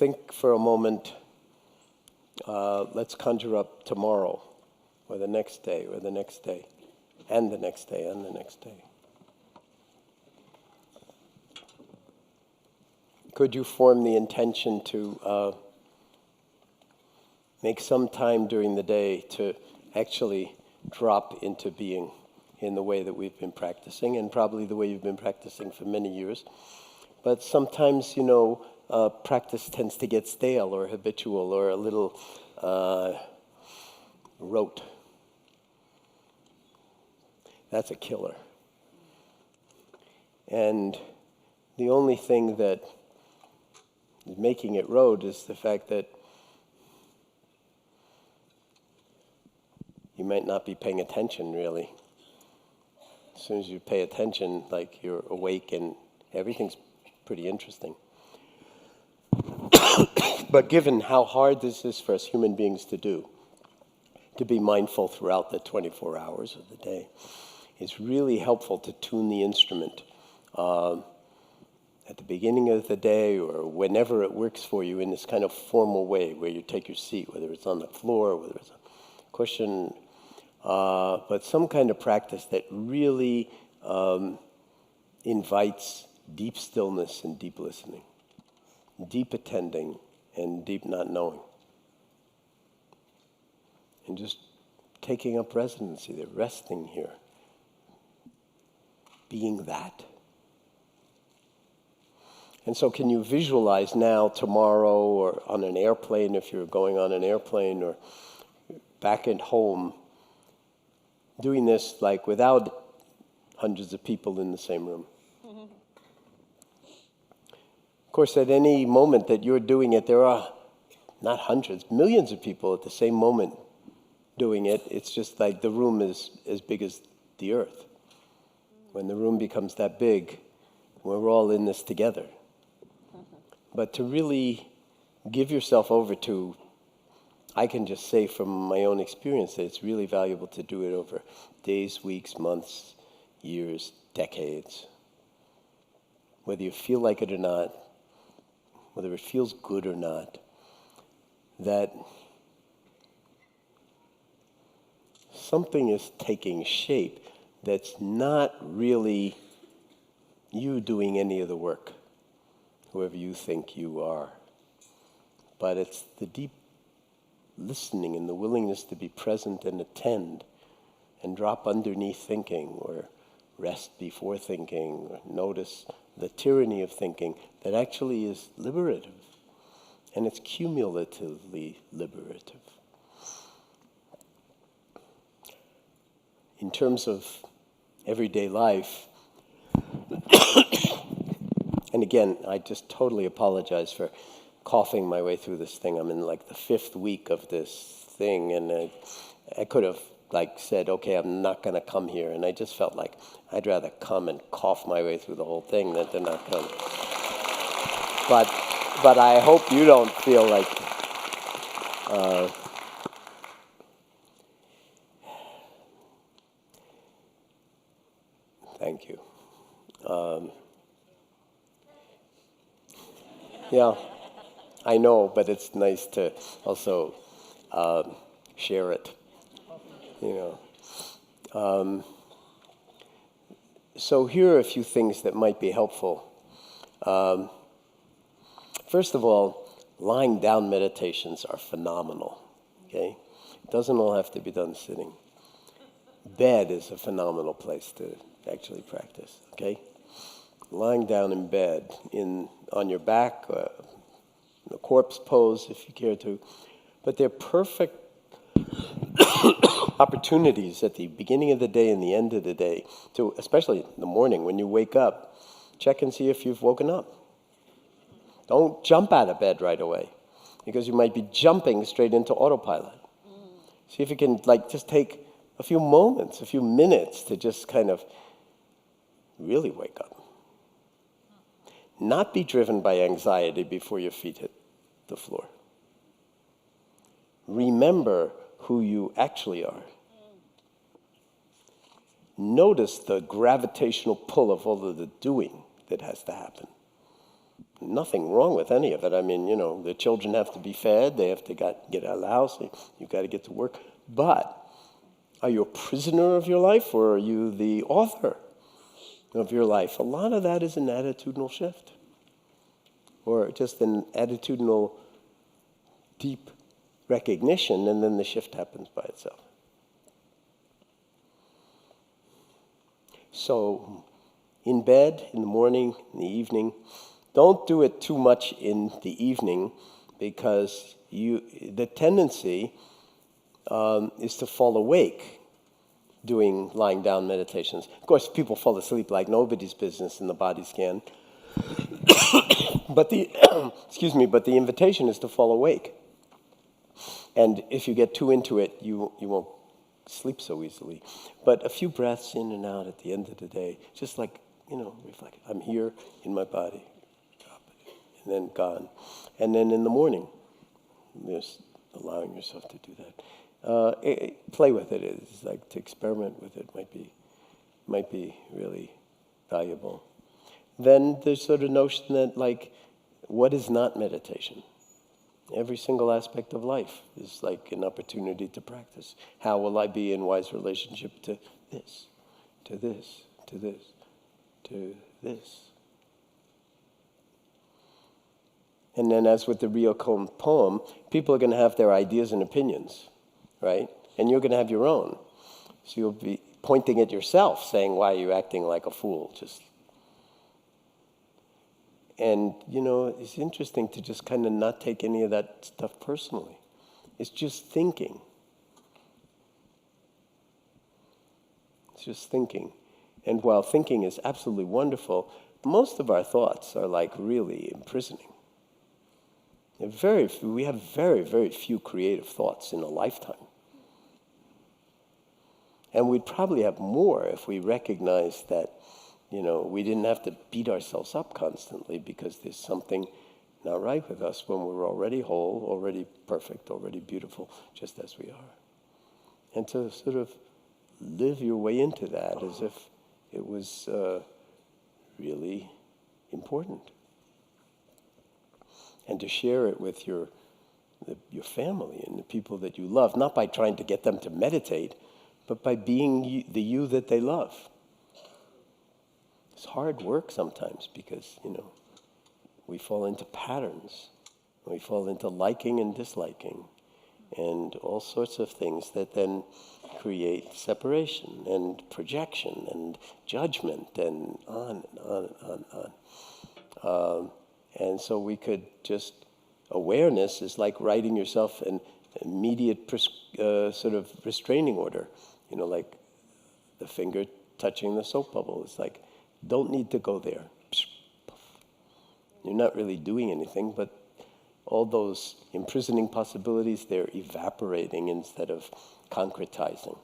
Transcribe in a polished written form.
think for a moment, let's conjure up tomorrow, or the next day, or the next day, and the next day, and the next day. Could you form the intention to make some time during the day to actually drop into being in the way that we've been practicing, and probably the way you've been practicing for many years. But sometimes, practice tends to get stale or habitual or a little rote. That's a killer. And the only thing that is making it rote is the fact that you might not be paying attention, really. As soon as you pay attention, like you're awake and everything's pretty interesting. But given how hard this is for us human beings to do, to be mindful throughout the 24 hours of the day, it's really helpful to tune the instrument at the beginning of the day or whenever it works for you in this kind of formal way where you take your seat, whether it's on the floor, whether it's a cushion, but some kind of practice that really invites deep stillness and deep listening, deep attending and deep not knowing. And just taking up residency there, resting here, being that. And so can you visualize now, tomorrow, or on an airplane, if you're going on an airplane, or back at home, doing this like without hundreds of people in the same room? Of course, at any moment that you're doing it, there are not hundreds, millions of people at the same moment doing it. It's just like the room is as big as the earth. When the room becomes that big, we're all in this together. But to really give yourself over to, I can just say from my own experience that it's really valuable to do it over days, weeks, months, years, decades. Whether you feel like it or not, whether it feels good or not, that something is taking shape that's not really you doing any of the work, whoever you think you are. But it's the deep listening and the willingness to be present and attend and drop underneath thinking or rest before thinking or notice the tyranny of thinking that actually is liberative. And it's cumulatively liberative. In terms of everyday life, and again, I just totally apologize for coughing my way through this thing. I'm in like the 5th week of this thing, and I could have said, okay, I'm not going to come here. And I just felt like I'd rather come and cough my way through the whole thing than to not come. But I hope you don't feel like... Thank you. Yeah, I know, but it's nice to also share it. So here are a few things that might be helpful. First of all, lying down meditations are phenomenal, okay? It doesn't all have to be done sitting. Bed is a phenomenal place to actually practice, okay? Lying down in bed, on your back, in a corpse pose if you care to, but they're perfect opportunities at the beginning of the day and the end of the day, to, especially in the morning when you wake up, check and see if you've woken up. Don't jump out of bed right away, because you might be jumping straight into autopilot. See if you can just take a few moments, a few minutes to just kind of really wake up. Not be driven by anxiety before your feet hit the floor. Remember who you actually are. Notice the gravitational pull of all of the doing that has to happen. nothing wrong with any of it. I mean, the children have to be fed. They have to get out of the house. You've got to get to work. But are you a prisoner of your life, or are you the author of your life? A lot of that is an attitudinal shift, or just an attitudinal deep recognition, and then the shift happens by itself. So in bed, in the morning, in the evening, don't do it too much in the evening, because the tendency is to fall awake doing lying down meditations. Of course, people fall asleep like nobody's business in the body scan. But the invitation is to fall awake. And if you get too into it, you won't sleep so easily. But a few breaths in and out at the end of the day, just like, reflect. I'm here in my body, and then gone. And then in the morning, just allowing yourself to do that. Play with it. It's like to experiment with it might be really valuable. Then there's sort of notion that, like, what is not meditation? Every single aspect of life is like an opportunity to practice. How will I be in wise relationship to this, to this, to this, to this? And then, as with the Ryoko poem, people are going to have their ideas and opinions, right? And you're going to have your own. So you'll be pointing at yourself, saying, why are you acting like a fool? And, it's interesting to just kind of not take any of that stuff personally. It's just thinking. It's just thinking. And while thinking is absolutely wonderful, most of our thoughts are like really imprisoning. We have very, very few creative thoughts in a lifetime. And we'd probably have more if we recognized that, we didn't have to beat ourselves up constantly because there's something not right with us when we're already whole, already perfect, already beautiful, just as we are. And to sort of live your way into that as if it was really important. And to share it with your family and the people that you love, not by trying to get them to meditate, but by being the you that they love. It's hard work sometimes because, we fall into patterns. We fall into liking and disliking and all sorts of things that then create separation and projection and judgment and on and on and on. And so we could just, awareness is like writing yourself an immediate sort of restraining order. Like the finger touching the soap bubble. It's like, don't need to go there. You're not really doing anything, but all those imprisoning possibilities, they're evaporating instead of concretizing.